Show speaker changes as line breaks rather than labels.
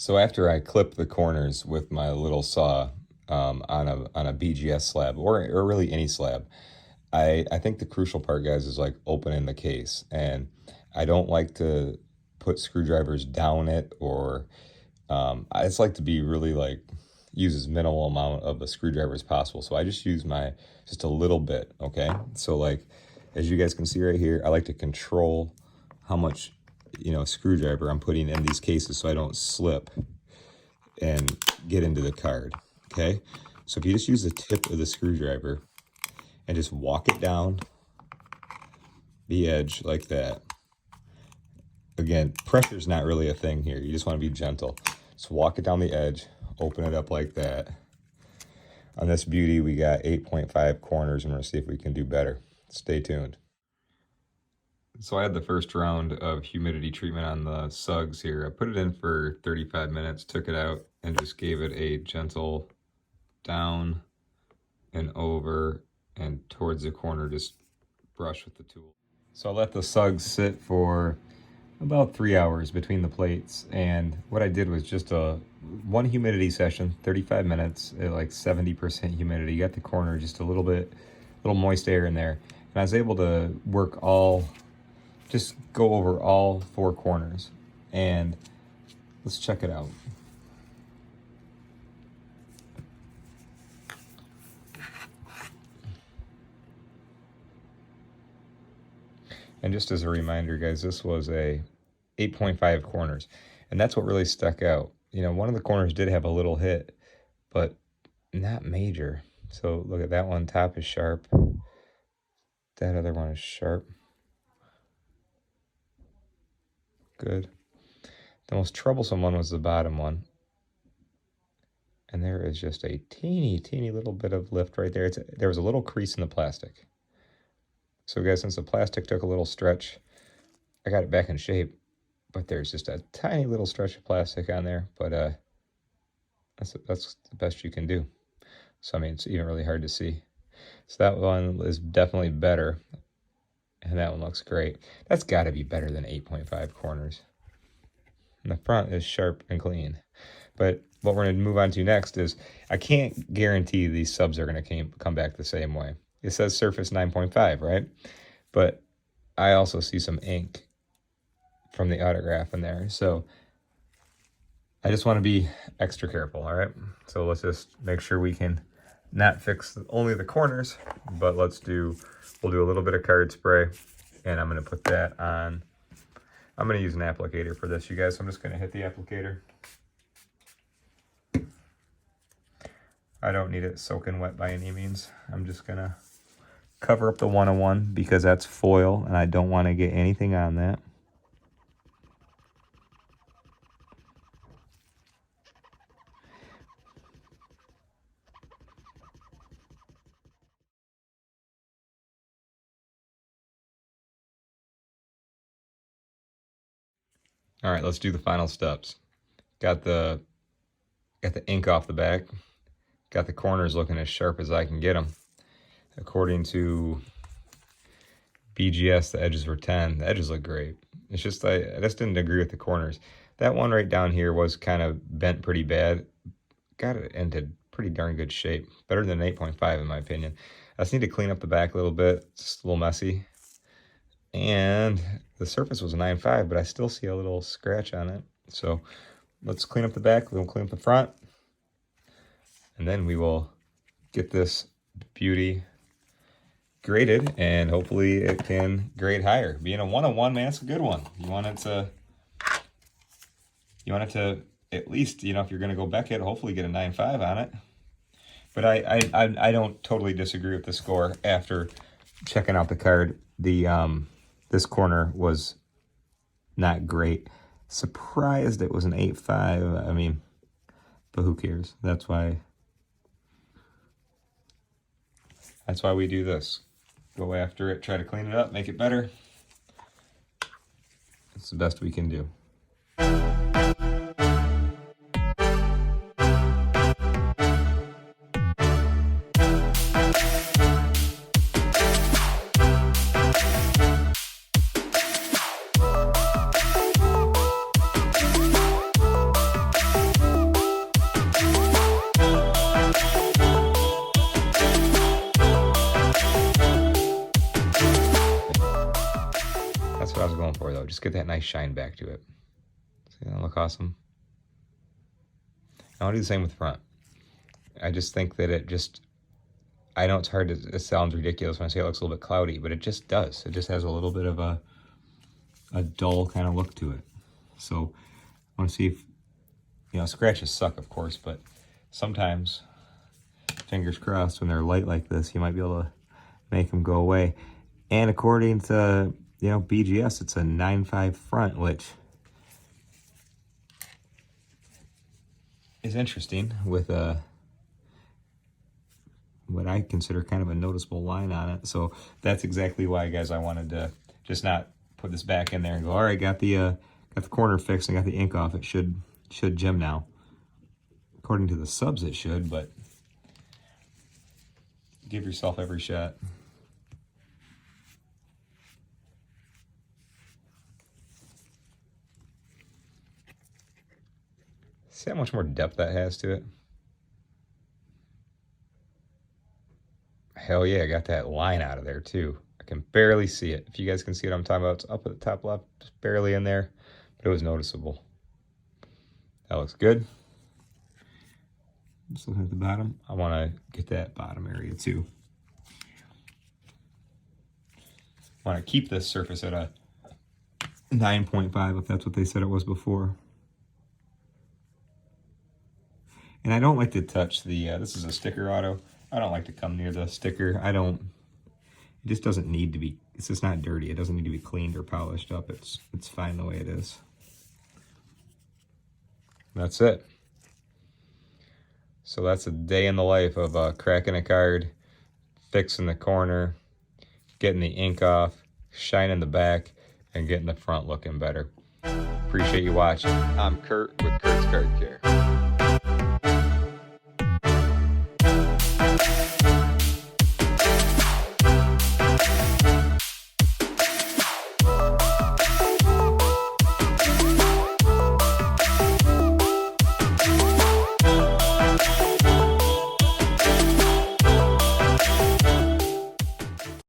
So after I clip the corners with my little saw on a BGS slab, or really any slab, I think the crucial part, guys, is like opening the case. And I don't like to put screwdrivers down it, or I just like to be really like use as minimal amount of the screwdriver as possible. So I just use just a little bit, okay? So like, as you guys can see right here, I like to control how much, screwdriver I'm putting in these cases so I don't slip and get into the card, okay? So if you just use the tip of the screwdriver and just walk it down the edge like that. Again, pressure's not really a thing here. You just want to be gentle. Just walk it down the edge, open it up like that. On this beauty, we got 8.5 corners, and we're going to see if we can do better. Stay tuned. So I had the first round of humidity treatment on the Suggs here. I put it in for 35 minutes, took it out, and just gave it a gentle down and over and towards the corner, just brush with the tool. So I let the Suggs sit for about 3 hours between the plates, and what I did was just one humidity session, 35 minutes at like 70% humidity. Got the corner just a little moist air in there, and I was able to just go over all 4 corners. And let's check it out. And just as a reminder, guys, this was a 8.5 corners, and that's what really stuck out. One of the corners did have a little hit, but not major. So look at that one, top is sharp. That other one is sharp. Good. The most troublesome one was the bottom one. And there is just a teeny little bit of lift right there. There was a little crease in the plastic. So guys, since the plastic took a little stretch, I got it back in shape. But there's just a tiny little stretch of plastic on there. But that's the best you can do. So I mean, it's even really hard to see. So that one is definitely better. And that one looks great. That's got to be better than 8.5 corners. And the front is sharp and clean. But what we're going to move on to next is, I can't guarantee these subs are going to come back the same way. It says surface 9.5, right? But I also see some ink from the autograph in there. So I just want to be extra careful, all right? So let's just make sure we can not fix only the corners, but we'll do a little bit of card spray, and I'm going to put that on. I'm going to use an applicator for this, you guys. So I'm just going to hit the applicator. I don't need it soaking wet by any means. I'm just going to cover up the 101 because that's foil, and I don't want to get anything on that. All right, let's do the final steps. Got the ink off the back. Got the corners looking as sharp as I can get them. According to BGS, the edges were 10. The edges look great. It's just I just didn't agree with the corners. That one right down here was kind of bent pretty bad. Got it into pretty darn good shape. Better than 8.5 in my opinion. I just need to clean up the back a little bit. It's just a little messy. And the surface was a 9.5, but I still see a little scratch on it. So let's clean up the back, we'll clean up the front, and then we will get this beauty graded, and hopefully it can grade higher. Being a 101, man, it's a good one. You want it to at least, if you're going to go Beckett, hopefully get a 9.5 on it. But I don't totally disagree with the score after checking out the card. This corner was not great. Surprised it was an 8.5. I mean, but who cares? That's why we do this. Go after it, try to clean it up, make it better. It's the best we can do. just get that nice shine back to it. See, that look awesome? I'll do the same with the front. I just think that it just, I know it's hard to, it sounds ridiculous when I say it looks a little bit cloudy, but it just does. It just has a little bit of a dull kind of look to it. So I want to see if, you know, scratches suck, of course, but sometimes, fingers crossed, when they're light like this, you might be able to make them go away. And according to, you know, BGS, it's a 9.5 front, which is interesting with what I consider kind of a noticeable line on it. So that's exactly why, guys, I wanted to just not put this back in there and go, all right, got the corner fixed and got the ink off. It should gem now. According to the subs, it should, but give yourself every shot. See how much more depth that has to it? Hell yeah, I got that line out of there too. I can barely see it. If you guys can see what I'm talking about, it's up at the top left, just barely in there, but it was noticeable. That looks good. Just looking at the bottom, I want to get that bottom area too. I want to keep this surface at a 9.5 if that's what they said it was before. And I don't like to touch the, this is a sticker auto. I don't like to come near the sticker. It just doesn't need to be, it's just not dirty. It doesn't need to be cleaned or polished up. It's fine the way it is. That's it. So that's a day in the life of cracking a card, fixing the corner, getting the ink off, shining the back, and getting the front looking better. Appreciate you watching. I'm Kurt with Kurt's Card Care.